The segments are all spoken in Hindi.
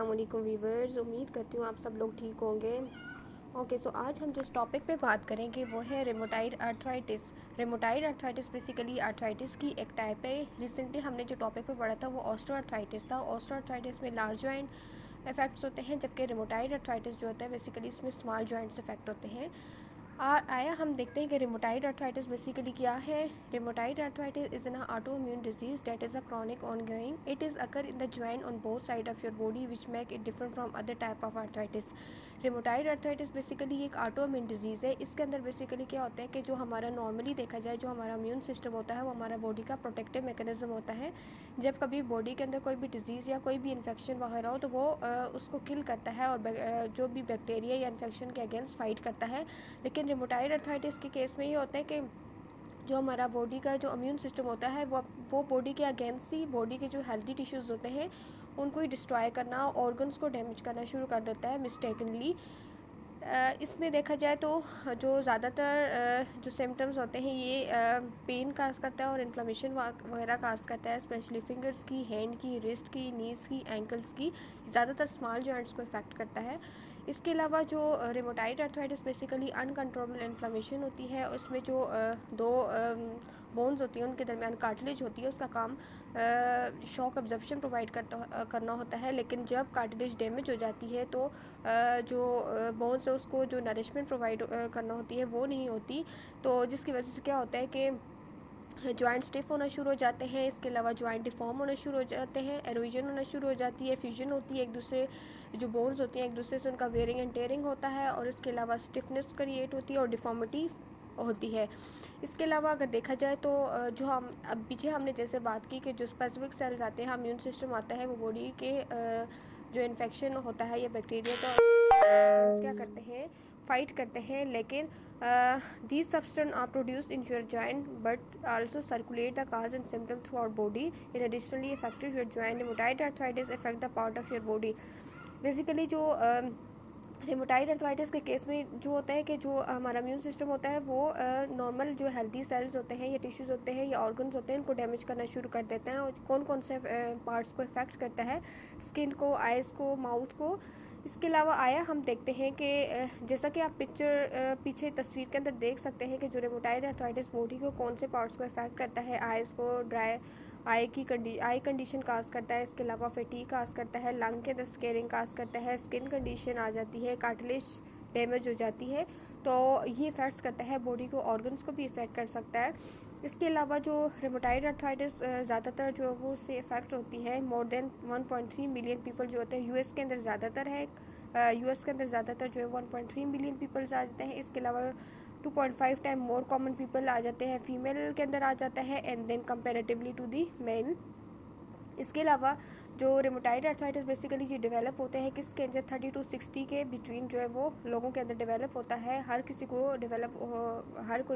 अस्सलाम वालेकुम वीवर्स, उम्मीद करती हूँ आप सब लोग ठीक होंगे। ओके, सो आज हम जिस टॉपिक पे बात करेंगे वो है rheumatoid arthritis. रेमोटाइड arthritis basically arthritis की एक टाइप है। रिसेंटली हमने जो टॉपिक पे पढ़ा था वो ऑस्टियोआर्थराइटिस था। ऑस्टियोआर्थराइटिस में लार्ज जॉइंट इफेक्ट्स होते हैं, जबकि रेमोटाइड आर्थराइटिस जो होता है बेसिकली इसमें स्मॉल जॉइंट्स इफेक्ट होते हैं। आया हम देखते हैं कि रेमोटाइड आर्थराइटिस बेसिकली क्या है। Rheumatoid arthritis is an autoimmune disease that is a chronic ongoing. It is occur in the joint on both sides of your body which make it different from other type of arthritis. Rheumatoid arthritis basically एक ऑटोइम्यून डिजीज़ है। इसके अंदर बेसिकली क्या होता है कि जो हमारा नॉर्मली देखा जाए जो हमारा इम्यून सिस्टम होता है वो हमारा बॉडी का प्रोटेक्टिव मैकेनिज्म होता है। जब कभी बॉडी के अंदर कोई भी डिजीज़ या कोई भी इन्फेक्शन वगैरह हो तो वो उसको किल करता है और जो भी बैक्टीरिया या इन्फेक्शन के अगेंस्ट फाइट करता है। लेकिन रेमोटाइड आर्थराइटिस के केस में ये होता है कि जो हमारा बॉडी का जो इम्यून सिस्टम होता है वो बॉडी के अगेंस्ट ही बॉडी के जो हेल्दी टिश्यूज़ होते हैं उनको ही डिस्ट्रॉय करना, ऑर्गन्स को डैमेज करना शुरू कर देता है मिस्टेकनली। इसमें देखा जाए तो जो ज़्यादातर जो सिम्टम्स होते हैं ये पेन काज करता है और इन्फ्लेमेशन वगैरह काज करता है, स्पेशली फिंगर्स की, हैंड की, रिस्ट की, नीज़ की, एंकल्स की, ज़्यादातर स्मॉल जॉइंट्स को इफेक्ट करता है। इसके अलावा जो rheumatoid arthritis basically uncontrollable inflammation होती है और उसमें जो दो बोन्स होती हैं उनके दरमियान कार्टिलेज होती है, उसका काम शॉक अब्जॉर्प्शन प्रोवाइड करना होता है। लेकिन जब कार्टिलेज डैमेज हो जाती है तो जो बोन्स है उसको जो नरिशमेंट प्रोवाइड करना होती है वो नहीं होती, तो जिसकी वजह से क्या होता है कि जॉइंट स्टिफ होना शुरू हो जाते हैं। इसके अलावा जॉइंट डिफॉर्म होना शुरू हो जाते हैं, एरोजन होना शुरू हो जाती है, फ्यूजन होती है, एक दूसरे जो बोन्स होती हैं एक दूसरे से उनका वेयरिंग एंड टेयरिंग होता है और इसके अलावा स्टिफनेस क्रिएट होती है और डिफॉर्मिटी होती है। इसके अलावा अगर देखा जाए तो जो हम अब पीछे हमने जैसे बात की कि जो स्पेसिफिक सेल्स आते हैं, इम्यून सिस्टम आता है, वो बॉडी के जो इन्फेक्शन होता है या बैक्टीरिया का क्या करते हैं, फाइट करते हैं। लेकिन these substances are produced in your joint but also circulate the cause and symptom throughout body. In additionally affected your joint. Rheumatoid arthritis affect the part of your body. Basically जो रेमोटाइड आर्थराइटिस के केस में जो होता है कि जो हमारा इम्यून सिस्टम होता है वो नॉर्मल जो हेल्दी सेल्स होते हैं या टिश्यूज़ होते हैं या ऑर्गन्स होते हैं उनको डैमेज करना शुरू कर देते हैं। और कौन कौन से पार्ट्स को इफेक्ट करता है, स्किन को, आइज़ को, माउथ को। इसके अलावा आया हम देखते हैं कि जैसा कि आप पीछे तस्वीर के अंदर देख सकते हैं कि जो रेमोटाइड आर्थराइटिस बॉडी को कौन से पार्ट्स को इफेक्ट करता है। आइज़ को ड्राई आई कंडीशन काज करता है, इसके अलावा फटीग काज करता है, लंग के अंदर स्केरिंग काज करता है, स्किन कंडीशन आ जाती है, कार्टिलेज डैमेज हो जाती है। तो ये इफ़ेक्ट्स करता है बॉडी को, ऑर्गन्स को भी इफ़ेक्ट कर सकता है। इसके अलावा जो रेमोटाइड आर्थराइटिस ज़्यादातर जो वो उससे इफ़ेक्ट होती है मोर देन 1.3 मिलियन पीपल जो होते हैं यूएस के अंदर ज़्यादातर है। यूएस के अंदर ज़्यादातर जो है 1.3 मिलियन पीपल्स आ जाते हैं। इसके अलावा 2.5 टाइम मोर कॉमन पीपल आ जाते हैं, फीमेल के अंदर आ जाता है and then comparatively to the male. इसके अलावा जो रेमोटाइड आर्थराइटिस बेसिकली ये डेवलप होते हैं किसके अंदर 30 to 60 के बिटवीन जो है वो लोगों के अंदर डेवलप होता है। हर कोई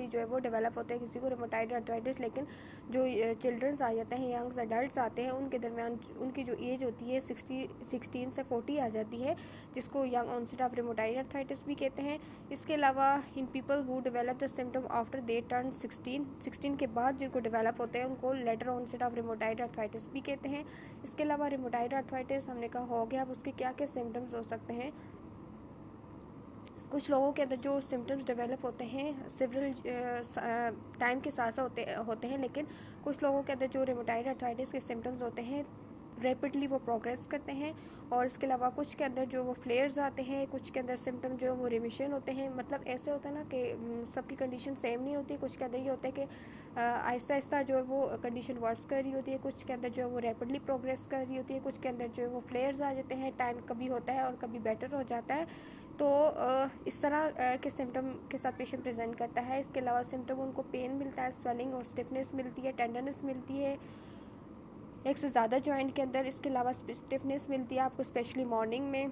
जो है वो डेवलप होता है किसी को रेमोटाइड आर्थराइटिस। लेकिन जो चिल्ड्रंस आ जाते हैं, यंग्स अडल्ट्स आते हैं, उनके दरमियान उनकी जो एज होती है 16 से 40 आ जाती है, जिसको young onset of rheumatoid arthritis भी कहते हैं। इसके अलावा in people who develop the symptom after they turn 16 के बाद जिनको डेवलप होते हैं उनको letter onset of rheumatoid arthritis भी कहते हैं। इसके अलावा रेमोटाइड आर्थराइटिस हमने कहा हो गया, अब उसके क्या क्या सिम्टम्स हो सकते हैं। कुछ लोगों के अंदर जो सिम्टम्स डेवलप होते हैं सिवरल टाइम के साथ होते हैं, लेकिन कुछ लोगों के अंदर जो रेमोटाइड आर्थराइटिस के सिम्टम्स होते हैं रैपिडली वो प्रोग्रेस करते हैं। और इसके अलावा कुछ के अंदर जो वो फ्लेयर्स आते हैं, कुछ के अंदर सिम्टम जो वो रिमिशन होते हैं। मतलब ऐसे होता है ना कि सबकी कंडीशन सेम नहीं होती। कुछ के अंदर ये होता है कि आहिस्ता आहिस्ता जो है वो कंडीशन वर्स कर रही होती है, कुछ के अंदर जो है वो रैपिडली प्रोग्रेस कर रही होती है, कुछ के अंदर जो है वो फ्लेयर्स आ जाते हैं, टाइम कभी होता है और कभी बेटर हो जाता है। तो इस तरह के सिम्टम के साथ पेशेंट प्रेजेंट करता है। इसके अलावा सिम्टम उनको पेन मिलता है, स्वेलिंग और स्टिफनेस मिलती है, टेंडरनेस मिलती है एक से ज़्यादा जॉइंट के अंदर। इसके अलावा स्टिफनेस मिलती है आपको स्पेशली मॉर्निंग में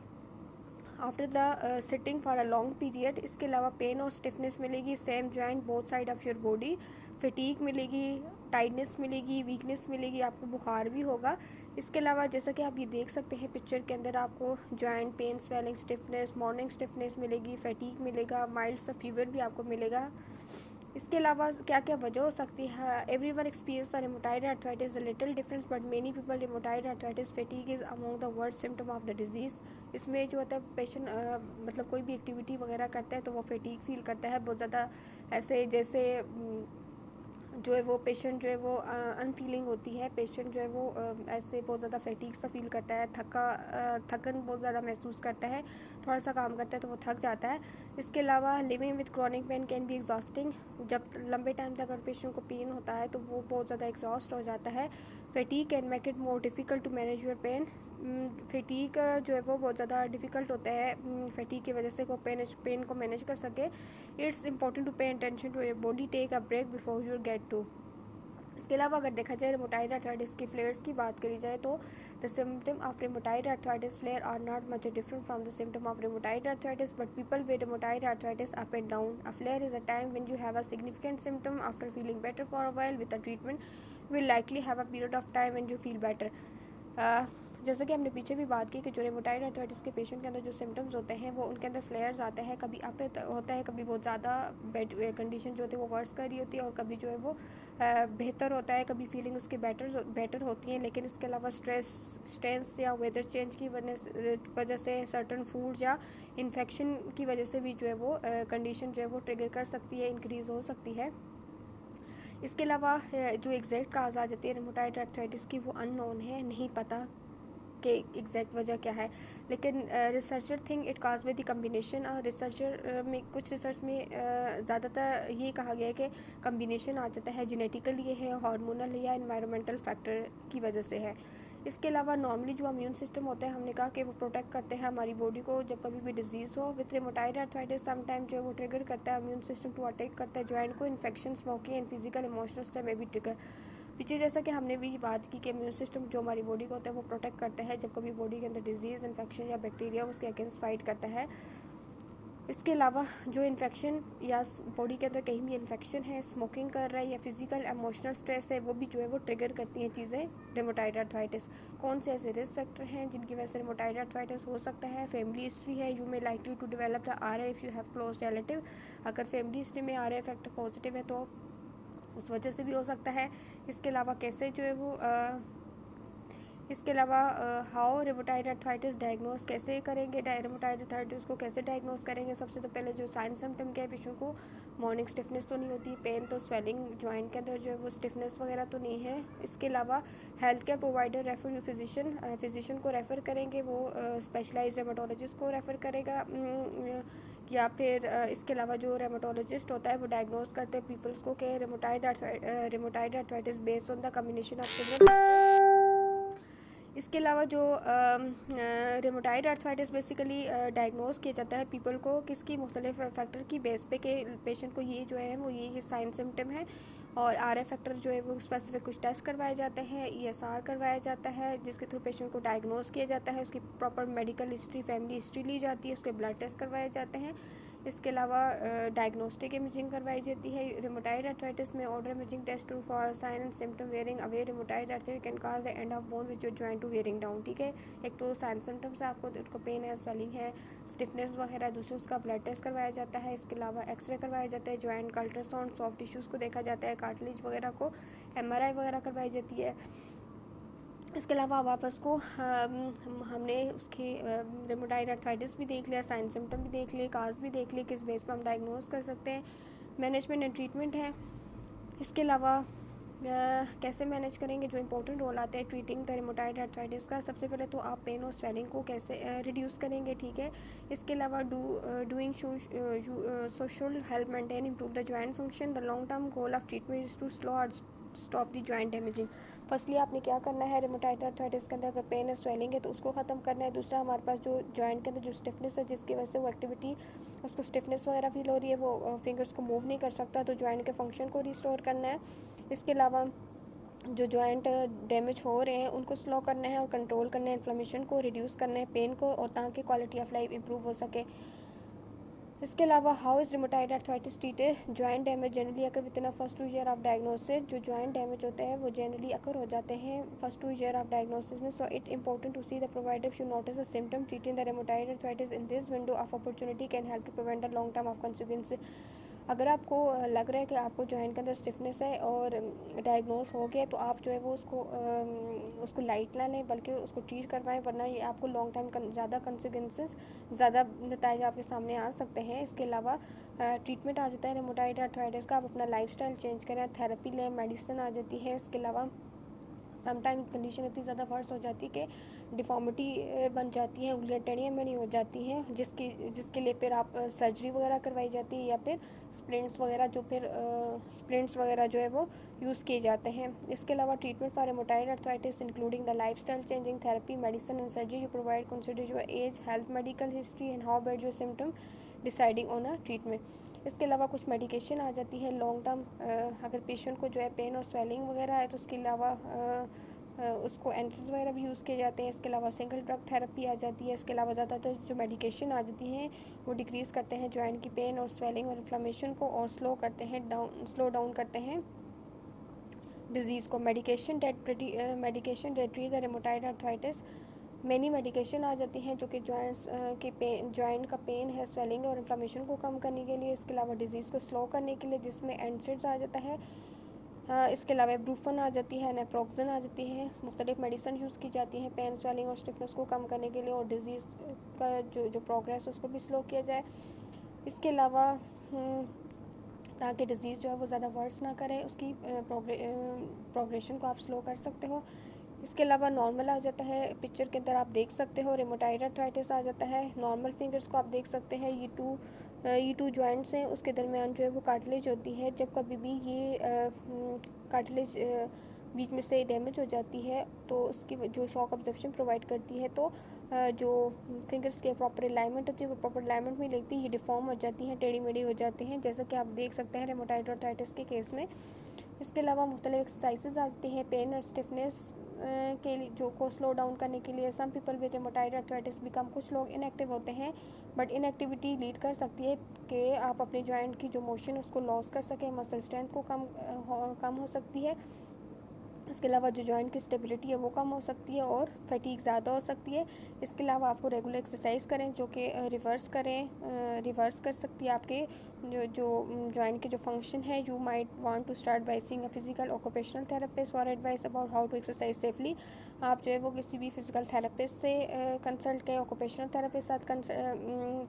after the sitting for a long period. इसके अलावा पेन और स्टिफनेस मिलेगी same joint both side of your body, fatigue मिलेगी, टाइटनेस मिलेगी, वीकनेस मिलेगी, आपको बुखार भी होगा। इसके अलावा जैसा कि आप ये देख सकते हैं पिक्चर के अंदर आपको joint pain, swelling, stiffness, morning stiffness मिलेगी, फटीग मिलेगा, माइल्ड सा फीवर भी आपको मिलेगा। इसके अलावा क्या क्या वजह हो सकती है? Everyone experience rheumatoid arthritis, a little difference but many people rheumatoid arthritis fatigue is among the worst symptom of the disease. इसमें जो होता है पेशेंट मतलब कोई भी एक्टिविटी वगैरह करता है तो वो फैटीग फील करता है बहुत ज़्यादा, ऐसे जैसे जो है वो पेशेंट जो है वो अनफीलिंग होती है, पेशेंट जो है वो ऐसे बहुत ज़्यादा फैटीग सा फील करता है, थकन बहुत ज़्यादा महसूस करता है, थोड़ा सा काम करता है तो वो थक जाता है। इसके अलावा living with chronic pain can be exhausting, जब लंबे टाइम तक अगर पेशेंट को पेन होता है तो वो बहुत ज़्यादा एग्जॉस्ट हो जाता है। Fatigue can make it more difficult to manage your pain, fatigue जो है वो बहुत ज़्यादा डिफ़िकल्ट होता है फैटीग की वजह से वो पेन को मैनेज कर सके। It's important to pay attention to your body, take a break before you get to. इसके अलावा अगर देखा जाए रेमोटाइड आर्थराइटिस की फ्लेयर्स की बात करी जाए तो the symptom of rheumatoid arthritis flare are not much different from the symptom of rheumatoid arthritis but people with rheumatoid arthritis up and down. A flare is a time when you have a significant symptom after feeling better for a while with a treatment will likely have a period of time when you feel better. जैसे कि हमने पीछे भी बात की कि जो रेमोटाइड आर्थराइटिस के पेशेंट के अंदर जो सिम्टम्स होते हैं वो उनके अंदर फ्लेयर्स आते हैं, कभी अप होता है, कभी बहुत ज़्यादा बेड कंडीशन जो होती है वो वर्स कर रही होती है और कभी जो है वो बेहतर होता है, कभी फीलिंग उसकी बेटर होती है। लेकिन इसके अलावा स्ट्रेस या वेदर चेंज की वजह से सर्टन फूड्स या इन्फेक्शन की वजह से भी जो है वो कंडीशन जो है वो ट्रिगर कर सकती है, इंक्रीज़ हो सकती है। इसके अलावा जो एग्जैक्ट काज आ जाती है रेमोटाइड आर्थराइटिस की वो अननोन है, नहीं पता कि एग्जैक्ट वजह क्या है। लेकिन researcher think it cause with the combination, और रिसर्चर में कुछ रिसर्च में ज़्यादातर ये कहा गया है कि कम्बिनेशन आ जाता है, जेनेटिकली है, हार्मोनल या एनवायरमेंटल फैक्टर की वजह से है। इसके अलावा नॉर्मली जो इम्यून सिस्टम होता है हमने कहा कि वो प्रोटेक्ट करते हैं हमारी बॉडी को जब कभी भी डिजीज़ हो। विथ रेमोटाइड आर्थराइटिस समटाइम जो है वो ट्रिगर करता है इम्यून सिस्टम टू अटैक करता है जॉइंट को, infection, smoking and physical emotional stress में भी ट्रिगर। पीछे जैसा कि हमने भी बात की कि इम्यून सिस्टम जो हमारी बॉडी को होता है वो प्रोटेक्ट करता है जब कभी बॉडी के अंदर डिजीज़, इन्फेक्शन या बैक्टीरिया उसके अगेंस्ट फाइट करता है। इसके अलावा जो इन्फेक्शन या बॉडी के अंदर कहीं भी इन्फेक्शन है, स्मोकिंग कर रहा है या फिजिकल इमोशनल स्ट्रेस है, वो भी जो है वो ट्रिगर करती हैं चीज़ें रेमोटाइड आर्थराइटिस। कौन से ऐसे रिस्क फैक्टर हैं जिनकी वजह से रेमोटाइड आर्थराइटिस हो सकता है? फैमिली हिस्ट्री है, you may likely to develop the R if you have close relative. अगर फैमिली हिस्ट्री में आर फैक्टर पॉजिटिव है तो उस वजह से भी हो सकता है। इसके अलावा कैसे जो है वो इसके अलावा हाउ रेमोटाइड आर्थराइटिस डायग्नोस कैसे करेंगे, रेमोटाइड आर्थराइटिस को कैसे डायग्नोस करेंगे? सबसे तो पहले जो साइन सिम्टम क्या है पेशेंट को, मॉर्निंग स्टिफनेस तो नहीं होती, पेन तो, स्वेलिंग जॉइंट के अंदर जो है वो स्टिफनेस वगैरह तो नहीं है। इसके अलावा health care provider refer you physician को रेफ़र करेंगे, वो स्पेशलाइज्ड रेमाटोलॉजिस्ट को रेफ़र करेगा, या फिर इसके अलावा जो रेमाटोलॉजिस्ट होता है वो डायग्नोस करते हैं पीपल्स को कि rheumatoid arthritis based on the combination of symptoms. इसके अलावा जो रेमोटाइड आर्थराइटिस बेसिकली डायग्नोस किया जाता है पीपल को किसकी मुख्तलिफ फैक्टर की बेस पे के पेशेंट को ये जो है वो ये साइन सिम्टम है, और आर एफ फैक्टर जो है वो स्पेसिफिक कुछ टेस्ट करवाए जाते हैं, ई एस आर करवाया जाता है जिसके थ्रू पेशेंट को डायग्नोस किया जाता है, उसकी proper medical history, family history ली जाती है, उसके ब्लड टेस्ट करवाए जाते हैं। इसके अलावा डायग्नोस्टिक इमेजिंग करवाई जाती है रेमोटाइड आर्थराइटिस में, order imaging test to for sign and symptom wearing away rheumatoid arthritis can cause the end of bone which your joint to wearing down. ठीक है, एक तो साइन सिम्टम्स है, आपको उनको पेन है, स्वेलिंग है, स्टिफनेस वगैरह, दूसरे उसका ब्लड टेस्ट करवाया जाता है। इसके अलावा एक्सरे करवाया जाता है, जॉइंट का अल्ट्रासाउंड, सॉफ्ट टिश्यूज़ को देखा जाता है, कार्टिलेज वगैरह को MRI वगैरह करवाई जाती है। इसके अलावा वापस को हमने उसकी रेमोटाइड आर्थराइटिस भी देख लिया, साइन सिम्टम भी देख लिए, काज भी देख लिए, किस बेस पर हम डायग्नोस कर सकते हैं, मैनेजमेंट एंड ट्रीटमेंट है। इसके अलावा कैसे मैनेज करेंगे, जो इंपॉर्टेंट रोल आता है ट्रीटिंग द रेमोटाइड आर्थराइटिस का। सबसे पहले तो आप पेन और स्वेलिंग को कैसे रिड्यूस करेंगे, ठीक है। इसके अलावा doing social help maintain improve the joint function. The long term goal of treatment is to stop the joint damaging. Firstly आपने क्या करना है, रेमोटाइड आर्थराइटिस के अंदर अगर पेन है, स्वेलिंग है तो उसको ख़त्म करना है। दूसरा, हमारे पास जो जॉइंट के अंदर जो स्टिफनेस है जिसकी वजह से वो एक्टिविटी, उसको स्टिफनेस वगैरह फील हो रही है, वो फिंगर्स को मूव नहीं कर सकता, तो जॉइंट के फंक्शन को रिस्टोर करना है। इसके अलावा जो जॉइंट डैमेज हो रहे हैं उनको स्लो करना है और कंट्रोल करना है, इन्फ्लेमेशन को रिड्यूस करना है, पेन को, और ताकि क्वालिटी ऑफ लाइफ इंप्रूव हो सके। इसके अलावा how is rheumatoid arthritis treated. Joint damage generally occur within first 2 year of diagnosis. जो जॉइंट डैमेज होते हैं वो जनरली अकर हो जाते हैं फर्स्ट 2 ईयर ऑफ डायग्नोसिस में। So it important to see the provider if you notice a symptom treating the rheumatoid arthritis in this window of opportunity can help to prevent the long term of consequences. अगर आपको लग रहा है कि आपको जॉइंट के अंदर स्टिफनेस है और डायग्नोज हो गया, तो आप जो है वो उसको लाइट ना लें, बल्कि उसको ट्रीट करवाएं, वरना ये आपको लॉन्ग टाइम ज़्यादा कंसिक्वेंसेस, ज़्यादा नतीजे आपके सामने आ सकते हैं। इसके अलावा ट्रीटमेंट आ जाता है रेमोटाइड आर्थराइटिस का। आप अपना लाइफस्टाइल चेंज करें, थेरेपी लें, मेडिसिन आ जाती है। इसके अलावा समटाइम कंडीशन इतनी ज़्यादा वर्स हो जाती है कि डिफ़ॉर्मिटी बन जाती है, उंगलियां टेढ़ी मेढ़ी हो जाती हैं, जिसके लिए फिर आप सर्जरी वगैरह करवाई जाती है, या फिर स्प्लिंट्स वगैरह जो है वो यूज़ किए जाते हैं। इसके अलावा treatment for rheumatoid arthritis including the lifestyle changing therapy, medicine and surgery you provide consider your age, health, medical history and how bad your symptom deciding on a treatment. इसके अलावा कुछ मेडिकेशन आ जाती है लॉन्ग टर्म, अगर पेशेंट को जो है पेन और स्वेलिंग वगैरह है, तो उसके अलावा उसको एंटीज वगैरह भी यूज़ किए जाते हैं। इसके अलावा सिंगल ड्रग थेरेपी आ जाती है। इसके अलावा ज़्यादातर जो मेडिकेशन आ जाती हैं वो डिक्रीज़ करते हैं जॉइंट की पेन और स्वेलिंग और इन्फ्लेमेशन को, और स्लो डाउन करते हैं डिजीज़ को। Medication that treat the rheumatoid arthritis. Many medication आ जाती हैं जो कि जॉइंट का पेन है, स्वेलिंग और इन्फ्लेमेशन को कम करने के लिए। इसके अलावा डिजीज़ को स्लो करने के लिए, जिसमें एनसिड्स आ जाता है। इसके अलावा ब्रूफन आ जाती है, नेप्रोक्सन आ जाती है। मुख्तलिफ मेडिसिन यूज़ की जाती हैं पेन, स्वेलिंग और स्टिफनेस को कम करने के लिए, और डिज़ीज़ का जो प्रोग्रेस उसको भी स्लो किया जाए। इसके अलावा ताकि डिज़ीज़ जो है वो ज़्यादा वर्स ना करे, उसकी प्रोग्रेशन को आप स्लो कर सकते हो। इसके अलावा नॉर्मल आ जाता है, पिक्चर के अंदर आप देख सकते हो रेमोटाइड आर्थराइटिस आ जाता है। नॉर्मल फिंगर्स को आप देख सकते हैं, ये टू जॉइंट्स हैं, उसके दरमियान जो है वो कार्टिलेज होती है। जब कभी भी ये कार्टिलेज बीच में से डैमेज हो जाती है, तो उसकी जो शॉक ऑब्जर्प्शन प्रोवाइड करती है, तो जो फिंगर्स के प्रॉपर अलाइनमेंट होती है वो प्रॉपर अलाइनमेंट में लगती है, ये डिफॉर्म हो जाती हैं, टेढ़ी मेढ़ी हो जाती हैं, जैसा कि आप देख सकते हैं रेमोटाइड आर्थराइटिस के केस में। इसके अलावा मुख्तलिफ एक्सरसाइजेज आती हैं पेन और स्टिफनेस के लिए, जो को स्लो डाउन करने के लिए। Some people with rheumatoid arthritis become, कुछ लोग इनएक्टिव होते हैं, बट इनएक्टिविटी लीड कर सकती है कि आप अपने जॉइंट की जो मोशन उसको लॉस कर सकें, मसल स्ट्रेंथ को कम हो सकती है। इसके अलावा जो जॉइंट की स्टेबिलिटी है वो कम हो सकती है, और फटीग ज़्यादा हो सकती है। इसके अलावा आपको रेगुलर एक्सरसाइज करें जो कि रिवर्स कर सकती है आपके जो जॉइंट के जो फंक्शन है। You might want to start by seeing a physical occupational therapist for advice about how to exercise safely. आप जो है वो किसी भी फिजिकल थेरेपिस्ट से कंसल्ट करें, ऑक्यूपेशनल थेरेपिस्ट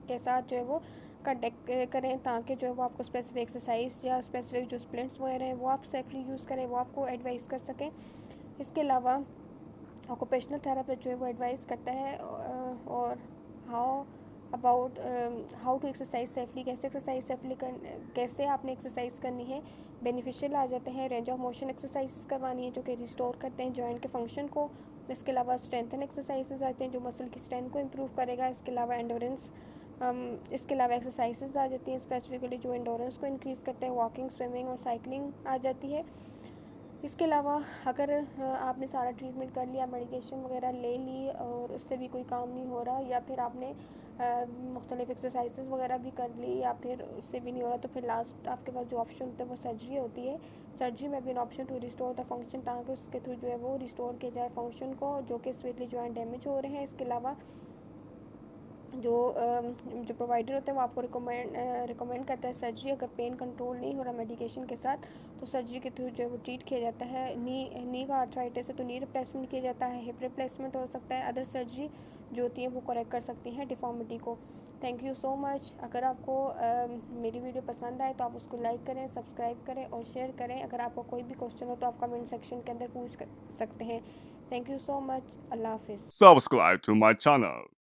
के साथ जो है वो कनेक्ट करें, ताकि जो है वो आपको स्पेसिफिक एक्सरसाइज या स्पेसिफिक जो स्प्लिंट्स वगैरह हैं वो आप सेफली यूज़ करें, वो आपको एडवाइस कर सकें। इसके अलावा ऑक्यूपेशनल थेरेपिस्ट जो है वो एडवाइस करता है और हाउ टू एक्सरसाइज सेफली, कैसे आपने एक्सरसाइज करनी है। बेनिफिशियल आ जाते हैं, रेंज ऑफ मोशन एक्सरसाइजेस करवानी है जो कि रिस्टोर करते हैं जॉइंट के फंक्शन को। इसके अलावा स्ट्रेंथन एक्सरसाइजेस आते हैं जो मसल की स्ट्रेंथ को इम्प्रूव करेगा। इसके अलावा एक्सरसाइजेस आ जाती हैं स्पेसिफिकली जो एंडोरेंस को इंक्रीज़ करते हैं, वॉकिंग, स्विमिंग और साइकिलिंग आ जाती है। इसके अलावा अगर आपने सारा ट्रीटमेंट कर लिया, मेडिकेशन वगैरह ले ली, और उससे भी कोई काम नहीं हो रहा, या फिर आपने मुख्तलिफ एक्सरसाइजेस वगैरह भी कर ली, या फिर उससे भी नहीं हो रहा, तो फिर लास्ट आपके पास जो ऑप्शन होता है वो सर्जरी होती है। सर्जरी में भी an option to restore the function, ताकि उसके थ्रू जो है वो रिस्टोर किया जाए फंक्शन को, जो कि स्वीटली जॉइंट डैमेज हो रहे हैं। इसके अलावा जो प्रोवाइडर होते हैं वो आपको रिकमेंड करता है सर्जरी, अगर पेन कंट्रोल नहीं हो रहा मेडिकेशन के साथ, तो सर्जरी के थ्रू जो है वो ट्रीट किया जाता है। नी का आर्थराइटिस है तो नी रिप्लेसमेंट किया जाता है, हिप रिप्लेसमेंट हो सकता है, अदर सर्जरी जो होती है वो करेक्ट कर सकती हैं डिफॉर्मिटी को। Thank you so much. अगर आपको मेरी वीडियो पसंद आए तो आप उसको लाइक करें, सब्सक्राइब करें और शेयर करें। अगर आपको कोई भी क्वेश्चन हो तो आप कमेंट सेक्शन के अंदर पूछ सकते हैं। Thank you so much. अल्लाह हाफिज़। Subscribe to my channel.